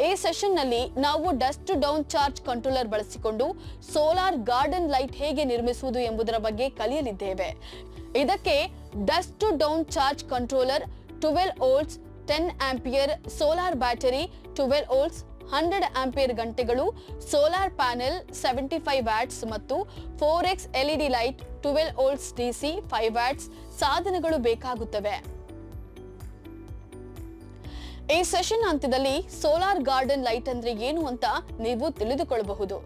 ಈ ಸೆಷನ್ನಲ್ಲಿ ನಾವು dusk to dawn charge controller ಬಳಸಿಕೊಂಡು ಸೋಲಾರ್ ಗಾರ್ಡನ್ ಲೈಟ್ ಹೇಗೆ ನಿರ್ಮಿಸುವುದು ಎಂಬುದರ ಬಗ್ಗೆ ಕಲಿಯಲಿದ್ದೇವೆ. ಇದಕ್ಕೆ dusk to dawn charge controller 12 volts 10 ampere solar battery 12 volts 100 ampere ಗಂಟೆಗಳು, ಸೋಲಾರ್ ಪ್ಯಾನೆಲ್ 75 ವ್ಯಾಟ್ಸ್ ಮತ್ತು 4x LED light 12 volts DC 5 watts ಸಾಧನಗಳು ಬೇಕಾಗುತ್ತವೆ. ಈ ಸೆಷನ್ ಹಂತದಲ್ಲಿ ಸೋಲಾರ್ ಗಾರ್ಡನ್ ಲೈಟ್ ಅಂದ್ರೆ ಏನು ಅಂತ ನೀವು ತಿಳಿದುಕೊಳ್ಳಬಹುದು.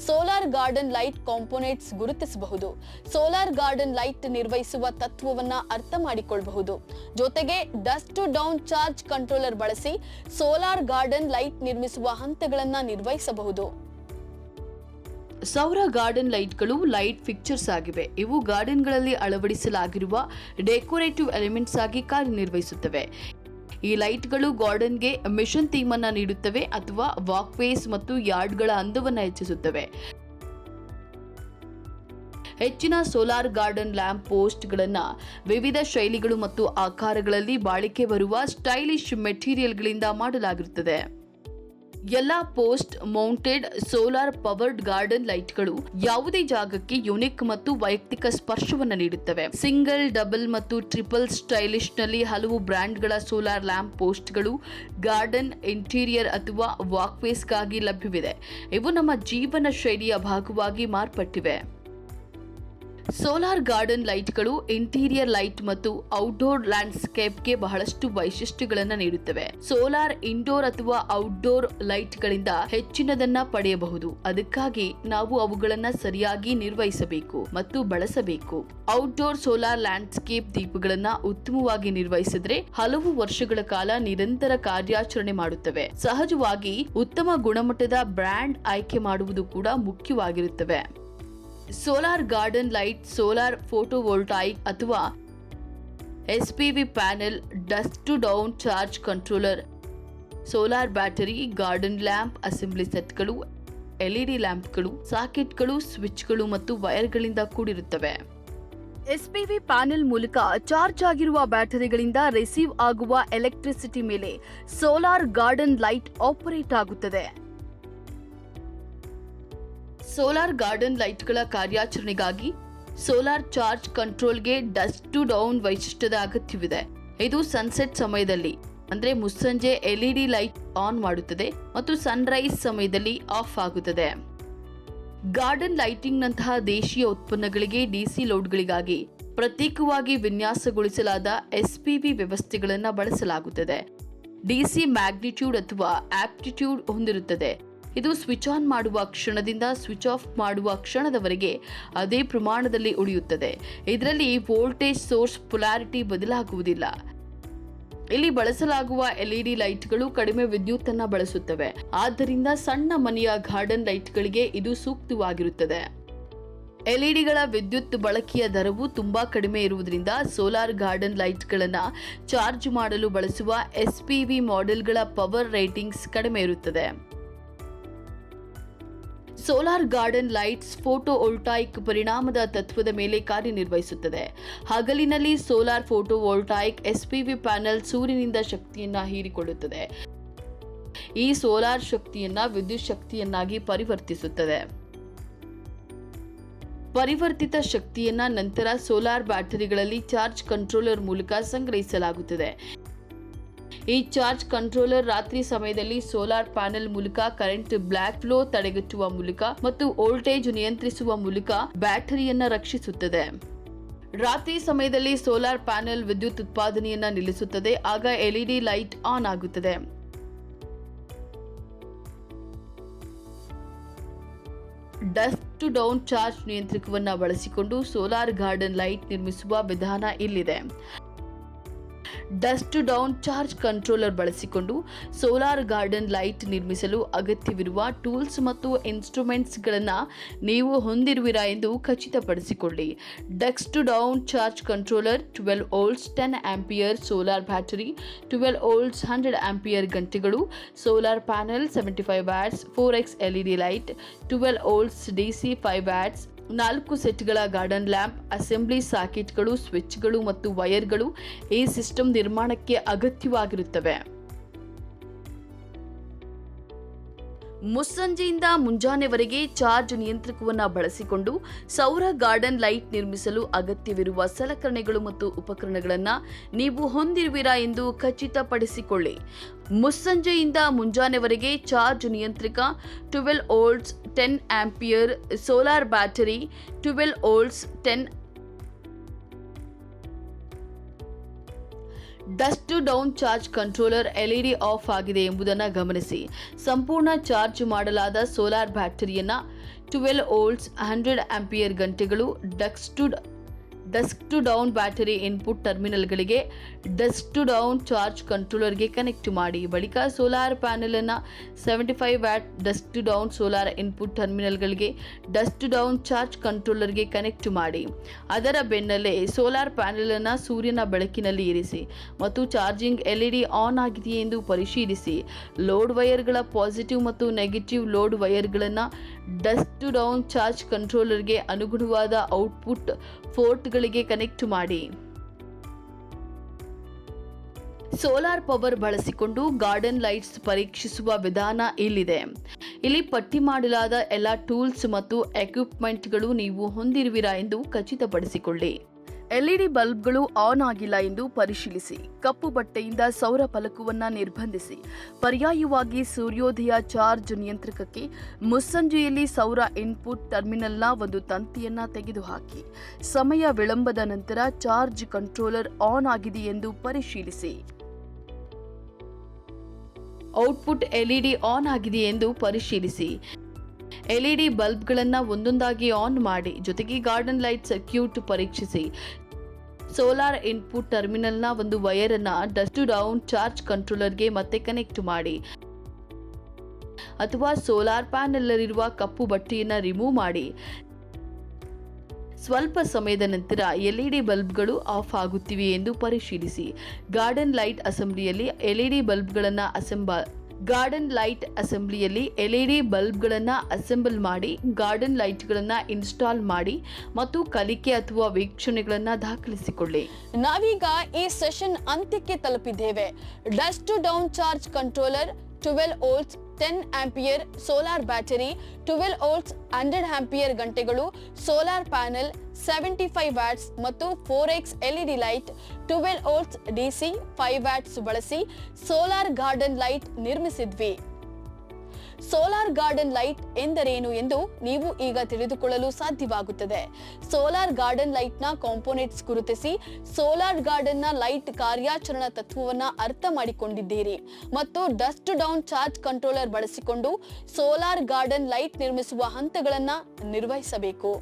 ಸೋಲಾರ್ ಗಾರ್ಡನ್ ಲೈಟ್ ಕಾಂಪೋನೆಂಟ್ಸ್ ಗುರುತಿಸಬಹುದು. ಸೋಲಾರ್ ಗಾರ್ಡನ್ ಲೈಟ್ ನಿರ್ವಹಿಸುವ ತತ್ವವನ್ನ ಅರ್ಥ ಮಾಡಿಕೊಳ್ಳಬಹುದು. ಜೊತೆಗೆ dusk to dawn charge controller ಬಳಸಿ ಸೋಲಾರ್ ಗಾರ್ಡನ್ ಲೈಟ್ ನಿರ್ಮಿಸುವ ಹಂತಗಳನ್ನ ನಿರ್ವಹಿಸಬಹುದು. ಸೌರ ಗಾರ್ಡನ್ ಲೈಟ್ಗಳು ಲೈಟ್ ಫಿಕ್ಚರ್ಸ್ ಆಗಿವೆ. ಇವು ಗಾರ್ಡನ್ಗಳಲ್ಲಿ ಅಳವಡಿಸಲಾಗಿರುವ ಡೆಕೋರೇಟಿವ್ ಎಲಿಮೆಂಟ್ಸ್ ಆಗಿ ಕಾರ್ಯನಿರ್ವಹಿಸುತ್ತವೆ. ಈ ಲೈಟ್ಗಳು ಗಾರ್ಡನ್ಗೆ ಮಿಷನ್ ಥೀಮ್ ಅನ್ನ ನೀಡುತ್ತವೆ ಅಥವಾ ವಾಕ್ವೇಸ್ ಮತ್ತು ಯಾರ್ಡ್ಗಳ ಅಂದವನ್ನು ಹೆಚ್ಚಿಸುತ್ತವೆ. ಹೆಚ್ಚಿನ ಸೋಲಾರ್ ಗಾರ್ಡನ್ ಲ್ಯಾಂಪ್ ಪೋಸ್ಟ್ಗಳನ್ನು ವಿವಿಧ ಶೈಲಿಗಳು ಮತ್ತು ಆಕಾರಗಳಲ್ಲಿ ಬಾಳಿಕೆ ಬರುವ ಸ್ಟೈಲಿಶ್ ಮೆಟೀರಿಯಲ್ಗಳಿಂದ ಮಾಡಲಾಗಿರುತ್ತದೆ. ಎಲ್ಲ post mounted solar powered garden ಲೈಟ್ಗಳು ಯಾವುದೇ ಜಾಗಕ್ಕೆ ಯುನಿಕ್ ಮತ್ತು ವೈಯಕ್ತಿಕ ಸ್ಪರ್ಶವನ್ನು ನೀಡುತ್ತವೆ. ಸಿಂಗಲ್, ಡಬಲ್ ಮತ್ತು ಟ್ರಿಪಲ್ ಸ್ಟೈಲಿಶ್ ನಲ್ಲಿ ಹಲವು ಬ್ರ್ಯಾಂಡ್ಗಳ ಸೋಲಾರ್ ಲ್ಯಾಂಪ್ ಪೋಸ್ಟ್ಗಳು ಗಾರ್ಡನ್ ಇಂಟೀರಿಯರ್ ಅಥವಾ ವಾಕ್ವೇಸ್ಗಾಗಿ ಲಭ್ಯವಿದೆ. ಇವು ನಮ್ಮ ಜೀವನ ಶೈಲಿಯ ಭಾಗವಾಗಿ ಮಾರ್ಪಟ್ಟಿವೆ. ಸೋಲಾರ್ ಗಾರ್ಡನ್ ಲೈಟ್ಗಳು ಇಂಟೀರಿಯರ್ ಲೈಟ್ ಮತ್ತು ಔಟ್ಡೋರ್ ಲ್ಯಾಂಡ್ಸ್ಕೇಪ್ಗೆ ಬಹಳಷ್ಟು ವೈಶಿಷ್ಟ್ಯಗಳನ್ನು ನೀಡುತ್ತವೆ. ಸೋಲಾರ್ ಇಂಡೋರ್ ಅಥವಾ ಔಟ್ಡೋರ್ ಲೈಟ್ಗಳಿಂದ ಹೆಚ್ಚಿನದನ್ನ ಪಡೆಯಬಹುದು. ಅದಕ್ಕಾಗಿ ನಾವು ಅವುಗಳನ್ನು ಸರಿಯಾಗಿ ನಿರ್ವಹಿಸಬೇಕು ಮತ್ತು ಬಳಸಬೇಕು. ಔಟ್ಡೋರ್ ಸೋಲಾರ್ ಲ್ಯಾಂಡ್ಸ್ಕೇಪ್ ದೀಪಗಳನ್ನ ಉತ್ತಮವಾಗಿ ನಿರ್ವಹಿಸಿದ್ರೆ ಹಲವು ವರ್ಷಗಳ ಕಾಲ ನಿರಂತರ ಕಾರ್ಯಾಚರಣೆ ಮಾಡುತ್ತವೆ. ಸಹಜವಾಗಿ ಉತ್ತಮ ಗುಣಮಟ್ಟದ ಬ್ರ್ಯಾಂಡ್ ಆಯ್ಕೆ ಮಾಡುವುದು ಕೂಡ ಮುಖ್ಯವಾಗಿರುತ್ತವೆ. Solar garden light, solar photovoltaic ಅಥವಾ SPV panel, dusk to dawn charge controller, solar battery, garden lamp assembly ಸೆಟ್ಗಳು, LED ಲ್ಯಾಂಪ್ಗಳು, ಸಾಕೆಟ್ಗಳು, ಸ್ವಿಚ್ಗಳು ಮತ್ತು ವೈರ್ಗಳಿಂದ ಕೂಡಿರುತ್ತವೆ. SPV ಪ್ಯಾನೆಲ್ ಮೂಲಕ ಚಾರ್ಜ್ ಆಗಿರುವ ಬ್ಯಾಟರಿಗಳಿಂದ ರಿಸೀವ್ ಆಗುವ ಎಲೆಕ್ಟ್ರಿಸಿಟಿ ಮೇಲೆ ಸೋಲಾರ್ ಗಾರ್ಡನ್ ಲೈಟ್ ಆಪರೇಟ್ ಆಗುತ್ತದೆ. ಸೋಲಾರ್ ಗಾರ್ಡನ್ ಲೈಟ್ಗಳ ಕಾರ್ಯಾಚರಣೆಗಾಗಿ ಸೋಲಾರ್ ಚಾರ್ಜ್ ಕಂಟ್ರೋಲ್ಗೆ ಡಸ್ಟ್ ಟು ಡೌನ್ ವೈಶಿಷ್ಟ್ಯದ ಅಗತ್ಯವಿದೆ. ಇದು ಸನ್ಸೆಟ್ ಸಮಯದಲ್ಲಿ ಅಂದ್ರೆ ಮುಸ್ಸಂಜೆ LED ಲೈಟ್ ಆನ್ ಮಾಡುತ್ತದೆ ಮತ್ತು ಸನ್ರೈಸ್ ಸಮಯದಲ್ಲಿ ಆಫ್ ಆಗುತ್ತದೆ. ಗಾರ್ಡನ್ ಲೈಟಿಂಗ್ ನಂತಹ ದೇಶೀಯ ಉತ್ಪನ್ನಗಳಿಗೆ DC ಲೋಡ್ಗಳಿಗಾಗಿ ಪ್ರತ್ಯೇಕವಾಗಿ ವಿನ್ಯಾಸಗೊಳಿಸಲಾದ SPV ವ್ಯವಸ್ಥೆಗಳನ್ನು ಬಳಸಲಾಗುತ್ತದೆ. DC ಮ್ಯಾಗ್ನಿಟ್ಯೂಡ್ ಅಥವಾ ಆಪ್ಟಿಟ್ಯೂಡ್ ಹೊಂದಿರುತ್ತದೆ. ಇದು ಸ್ವಿಚ್ ಆನ್ ಮಾಡುವ ಕ್ಷಣದಿಂದ ಸ್ವಿಚ್ ಆಫ್ ಮಾಡುವ ಕ್ಷಣದವರೆಗೆ ಅದೇ ಪ್ರಮಾಣದಲ್ಲಿ ಉಳಿಯುತ್ತದೆ. ಇದರಲ್ಲಿ ವೋಲ್ಟೇಜ್ ಸೋರ್ಸ್ ಪೊಲಾರಿಟಿ ಬದಲಾಗುವುದಿಲ್ಲ. ಇಲ್ಲಿ ಬಳಸಲಾಗುವ LED ಲೈಟ್ಗಳು ಕಡಿಮೆ ವಿದ್ಯುತ್ ಅನ್ನು ಬಳಸುತ್ತವೆ. ಆದ್ದರಿಂದ ಸಣ್ಣ ಮನೆಯ ಗಾರ್ಡನ್ ಲೈಟ್ಗಳಿಗೆ ಇದು ಸೂಕ್ತವಾಗಿರುತ್ತದೆ. LEDಗಳ ವಿದ್ಯುತ್ ಬಳಕೆಯ ದರವು ತುಂಬಾ ಕಡಿಮೆ ಇರುವುದರಿಂದ ಸೋಲಾರ್ ಗಾರ್ಡನ್ ಲೈಟ್ಗಳನ್ನು ಚಾರ್ಜ್ ಮಾಡಲು ಬಳಸುವ SPV ಮಾಡೆಲ್ಗಳ ಪವರ್ ರೇಟಿಂಗ್ಸ್ ಕಡಿಮೆ ಇರುತ್ತದೆ. ಸೋಲಾರ್ ಗಾರ್ಡನ್ ಲೈಟ್ಸ್ ಫೋಟೋವೋಲ್ಟಾಯಿಕ್ ಪರಿಣಾಮದ ತತ್ವದ ಮೇಲೆ ಕಾರ್ಯನಿರ್ವಹಿಸುತ್ತದೆ. ಹಗಲಿನಲ್ಲಿ ಸೋಲಾರ್ ಫೋಟೋವೋಲ್ಟಾಯಿಕ್ SPV ಪ್ಯಾನೆಲ್ ಸೂರ್ಯನಿಂದ ಶಕ್ತಿಯನ್ನ ಹೀರಿಕೊಳ್ಳುತ್ತದೆ. ಈ ಸೋಲಾರ್ ಶಕ್ತಿಯನ್ನ ವಿದ್ಯುತ್ ಶಕ್ತಿಯನ್ನಾಗಿ ಪರಿವರ್ತಿಸುತ್ತದೆ. ಪರಿವರ್ತಿತ ಶಕ್ತಿಯನ್ನ ನಂತರ ಸೋಲಾರ್ ಬ್ಯಾಟರಿಗಳಲ್ಲಿ ಚಾರ್ಜ್ ಕಂಟ್ರೋಲರ್ ಮೂಲಕ ಸಂಗ್ರಹಿಸಲಾಗುತ್ತದೆ. ಈ ಚಾರ್ಜ್ ಕಂಟ್ರೋಲರ್ ರಾತ್ರಿ ಸಮಯದಲ್ಲಿ ಸೋಲಾರ್ ಪ್ಯಾನೆಲ್ ಮೂಲಕ ಕರೆಂಟ್ ಬ್ಲಾಕ್ ಫ್ಲೋ ತಡೆಗಟ್ಟುವ ಮೂಲಕ ಮತ್ತು ವೋಲ್ಟೇಜ್ ನಿಯಂತ್ರಿಸುವ ಮೂಲಕ ಬ್ಯಾಟರಿಯನ್ನ ರಕ್ಷಿಸುತ್ತದೆ. ರಾತ್ರಿ ಸಮಯದಲ್ಲಿ ಸೋಲಾರ್ ಪ್ಯಾನೆಲ್ ವಿದ್ಯುತ್ ಉತ್ಪಾದನೆಯನ್ನ ನಿಲ್ಲಿಸುತ್ತದೆ. ಆಗ LED ಲೈಟ್ ಆನ್ ಆಗುತ್ತದೆ. ಡಸ್ಟ್ ಟು ಡೌನ್ ಚಾರ್ಜ್ ನಿಯಂತ್ರಕವನ್ನು ಬಳಸಿಕೊಂಡು ಸೋಲಾರ್ ಗಾರ್ಡನ್ ಲೈಟ್ ನಿರ್ಮಿಸುವ ವಿಧಾನ ಇಲ್ಲಿದೆ. Dusk to dawn charge controller ಬಳಸಿಕೊಂಡು ಸೋಲಾರ್ ಗಾರ್ಡನ್ ಲೈಟ್ ನಿರ್ಮಿಸಲು ಅಗತ್ಯವಿರುವ ಟೂಲ್ಸ್ ಮತ್ತು ಇನ್ಸ್ಟ್ರೂಮೆಂಟ್ಸ್ಗಳನ್ನು ನೀವು ಹೊಂದಿರುವಿರಾ ಎಂದು ಖಚಿತಪಡಿಸಿಕೊಳ್ಳಿ. Dusk to dawn charge controller 12 volts 10 ampere solar battery, 12 volts 100 ampere ಗಂಟೆಗಳು, solar panel 75 watts, 4x LED light, 12 volts DC 5 watts, 4 ಸೆಟ್ಗಳ ಗಾರ್ಡನ್ ಲ್ಯಾಂಪ್, ಅಸೆಂಬ್ಲಿ ಸಾಕೆಟ್ಗಳು, ಸ್ವಿಚ್ಗಳು ಮತ್ತು ವೈರ್ಗಳು ಈ ಸಿಸ್ಟಮ್ ನಿರ್ಮಾಣಕ್ಕೆ ಅಗತ್ಯವಾಗಿರುತ್ತವೆ. ಮುಸ್ಸಂಜೆಯಿಂದ ಮುಂಜಾನೆವರೆಗೆ ಚಾರ್ಜ್ ನಿಯಂತ್ರಕವನ್ನು ಬಳಸಿಕೊಂಡು ಸೌರ ಗಾರ್ಡನ್ ಲೈಟ್ ನಿರ್ಮಿಸಲು ಅಗತ್ಯವಿರುವ ಸಲಕರಣೆಗಳು ಮತ್ತು ಉಪಕರಣಗಳನ್ನು ನೀವು ಹೊಂದಿರುವಿರಾ ಎಂದು ಖಚಿತಪಡಿಸಿಕೊಳ್ಳಿ. ಮುಸ್ಸಂಜೆಯಿಂದ ಮುಂಜಾನೆವರೆಗೆ ಚಾರ್ಜ್ ನಿಯಂತ್ರಕ, 12 volts 10 ampere solar battery, 12 volts 10 dusk to dawn charge controller LED off ಆಗಿದೆ ಎಂಬುದನ್ನು ಗಮನಿಸಿ. ಸಂಪೂರ್ಣ ಚಾರ್ಜ್ ಮಾಡಲಾದ ಸೋಲಾರ್ ಬ್ಯಾಟರಿಯನ್ನು 12 ವೋಲ್ಟ್ಸ್ 100 ಆಂಪಿಯರ್ ಗಂಟೆಗಳು dusk to dawn battery input ಟರ್ಮಿನಲ್ಗಳಿಗೆ ಡಸ್ಕ್ ಟು ಡೌನ್ ಚಾರ್ಜ್ ಕಂಟ್ರೋಲರ್ಗೆ ಕನೆಕ್ಟ್ ಮಾಡಿ. ಬಳಿಕ ಸೋಲಾರ್ ಪ್ಯಾನೆಲ್ ಅನ್ನು 75 watt dusk to dawn solar input ಟರ್ಮಿನಲ್ಗಳಿಗೆ ಡಸ್ಟ್ ಟು ಡೌನ್ ಚಾರ್ಜ್ ಕಂಟ್ರೋಲರ್ಗೆ ಕನೆಕ್ಟ್ ಮಾಡಿ. ಅದರ ಬೆನ್ನಲ್ಲೇ ಸೋಲಾರ್ ಪ್ಯಾನೆಲ್ ಅನ್ನು ಸೂರ್ಯನ ಬೆಳಕಿನಲ್ಲಿ ಇರಿಸಿ ಮತ್ತು ಚಾರ್ಜಿಂಗ್ ಎಲ್ಇಡಿ ಆನ್ ಆಗಿದೆಯೇ ಎಂದು ಪರಿಶೀಲಿಸಿ. ಲೋಡ್ ವೈರ್ಗಳ ಪಾಸಿಟಿವ್ ಮತ್ತು ನೆಗೆಟಿವ್ ಲೋಡ್ ವೈರ್ಗಳನ್ನು ಡಸ್ಟ್ ಟು ಡೌನ್ ಚಾರ್ಜ್ ಕಂಟ್ರೋಲರ್ಗೆ ಅನುಗುಣವಾದ ಔಟ್ಪುಟ್ ಪೋರ್ಟ್ಗಳಿಗೆ ಕನೆಕ್ಟ್ ಮಾಡಿ. ಸೋಲಾರ್ ಪವರ್ ಬಳಸಿಕೊಂಡು ಗಾರ್ಡನ್ ಲೈಟ್ಸ್ ಪರೀಕ್ಷಿಸುವ ವಿಧಾನ ಇಲ್ಲಿದೆ. ಇಲ್ಲಿ ಪಟ್ಟಿ ಮಾಡಲಾದ ಎಲ್ಲ ಟೂಲ್ಸ್ ಮತ್ತು ಎಕ್ವಿಪ್ಮೆಂಟ್ಗಳು ನೀವು ಹೊಂದಿರುವಿರಾ ಎಂದು ಖಚಿತಪಡಿಸಿಕೊಳ್ಳಿ. ಎಲ್ಇಡಿ ಬಲ್ಬ್ಗಳು ಆನ್ ಆಗಿಲ್ಲ ಎಂದು ಪರಿಶೀಲಿಸಿ. ಕಪ್ಪು ಬಟ್ಟೆಯಿಂದ ಸೌರ ಫಲಕವನ್ನು ನಿರ್ಬಂಧಿಸಿ. ಪರ್ಯಾಯವಾಗಿ ಸೂರ್ಯೋದಯ ಚಾರ್ಜ್ ನಿಯಂತ್ರಕಕ್ಕೆ ಮುಸ್ಸಂಜೆಯಲ್ಲಿ ಸೌರ ಇನ್ಪುಟ್ ಟರ್ಮಿನಲ್ನ ಒಂದು ತಂತಿಯನ್ನು ತೆಗೆದುಹಾಕಿ. ಸಮಯ ವಿಳಂಬದ ನಂತರ ಚಾರ್ಜ್ ಕಂಟ್ರೋಲರ್ ಆನ್ ಆಗಿದೆ ಎಂದು ಪರಿಶೀಲಿಸಿ. ಔಟ್ಪುಟ್ ಎಲ್ಇಡಿ ಆನ್ ಆಗಿದೆ ಎಂದು ಪರಿಶೀಲಿಸಿ. ಎಲ್ಇಡಿ ಬಲ್ಬ್ಗಳನ್ನು ಒಂದೊಂದಾಗಿ ಆನ್ ಮಾಡಿ. ಜೊತೆಗೆ ಗಾರ್ಡನ್ ಲೈಟ್ ಸರ್ಕ್ಯೂಟ್ ಪರೀಕ್ಷಿಸಿ. ಸೋಲಾರ್ ಇನ್ಪುಟ್ ಟರ್ಮಿನಲ್ನ ಒಂದು ವೈರ್ ಅನ್ನು ಡಸ್ಟ್ ಟು ಡೌನ್ ಚಾರ್ಜ್ ಕಂಟ್ರೋಲರ್ಗೆ ಮತ್ತೆ ಕನೆಕ್ಟ್ ಮಾಡಿ ಅಥವಾ ಸೋಲಾರ್ ಪ್ಯಾನೆಲ್ನಲ್ಲಿರುವ ಕಪ್ಪು ಬಟ್ಟೆಯನ್ನು ರಿಮೂವ್ ಮಾಡಿ. ಸ್ವಲ್ಪ ಸಮಯದ ನಂತರ ಎಲ್ಇಡಿ ಬಲ್ಬ್ಗಳು ಆಫ್ ಆಗುತ್ತಿವೆ ಎಂದು ಪರಿಶೀಲಿಸಿ. ಗಾರ್ಡನ್ ಲೈಟ್ ಅಸೆಂಬ್ಲಿಯಲ್ಲಿ ಎಲ್ಇಡಿ ಬಲ್ಬ್ಗಳನ್ನು ಅಸೆಂಬಲ್ ಮಾಡಿ, ಗಾರ್ಡನ್ ಲೈಟ್ಗಳನ್ನು ಇನ್ಸ್ಟಾಲ್ ಮಾಡಿ ಮತ್ತು ಕಲಿಕೆ ಅಥವಾ ವೀಕ್ಷಣೆಗಳನ್ನು ದಾಖಲಿಸಿಕೊಳ್ಳಿ. ನಾವೀಗ ಈ ಸೆಷನ್ ಅಂತ್ಯಕ್ಕೆ ತಲುಪಿದ್ದೇವೆ. Dusk to dawn charge controller, 12 volts 10 ampere solar battery, 12 volts 100 ampere ಗಂಟೆಗಳು, ಸೋಲಾರ್ ಪ್ಯಾನೆಲ್, 75 ವ್ಯಾಟ್ಸ್ ಮತ್ತು 4x LED light, 12 volts DC 5 watts ಬಳಸಿ ಸೋಲಾರ್ ಗಾರ್ಡನ್ ಲೈಟ್ ನಿರ್ಮಿಸಿದ್ವಿ. ಸೋಲಾರ್ ಗಾರ್ಡನ್ ಲೈಟ್ ಎಂದರೇನು ಎಂದು ನೀವು ಈಗ ತಿಳಿದುಕೊಳ್ಳಲು ಸಾಧ್ಯವಾಗುತ್ತದೆ. ಸೋಲಾರ್ ಗಾರ್ಡನ್ ಲೈಟ್ನ ಕಾಂಪೋನೆಂಟ್ಸ್ ಗುರುತಿಸಿ ಸೋಲಾರ್ ಗಾರ್ಡನ್ನ ಲೈಟ್ ಕಾರ್ಯಾಚರಣಾ ತತ್ವವನ್ನು ಅರ್ಥ ಮಾಡಿಕೊಂಡಿದ್ದೀರಿ ಮತ್ತು dusk to dawn charge controller ಬಳಸಿಕೊಂಡು ಸೋಲಾರ್ ಗಾರ್ಡನ್ ಲೈಟ್ ನಿರ್ಮಿಸುವ ಹಂತಗಳನ್ನು ನಿರ್ವಹಿಸಬೇಕು.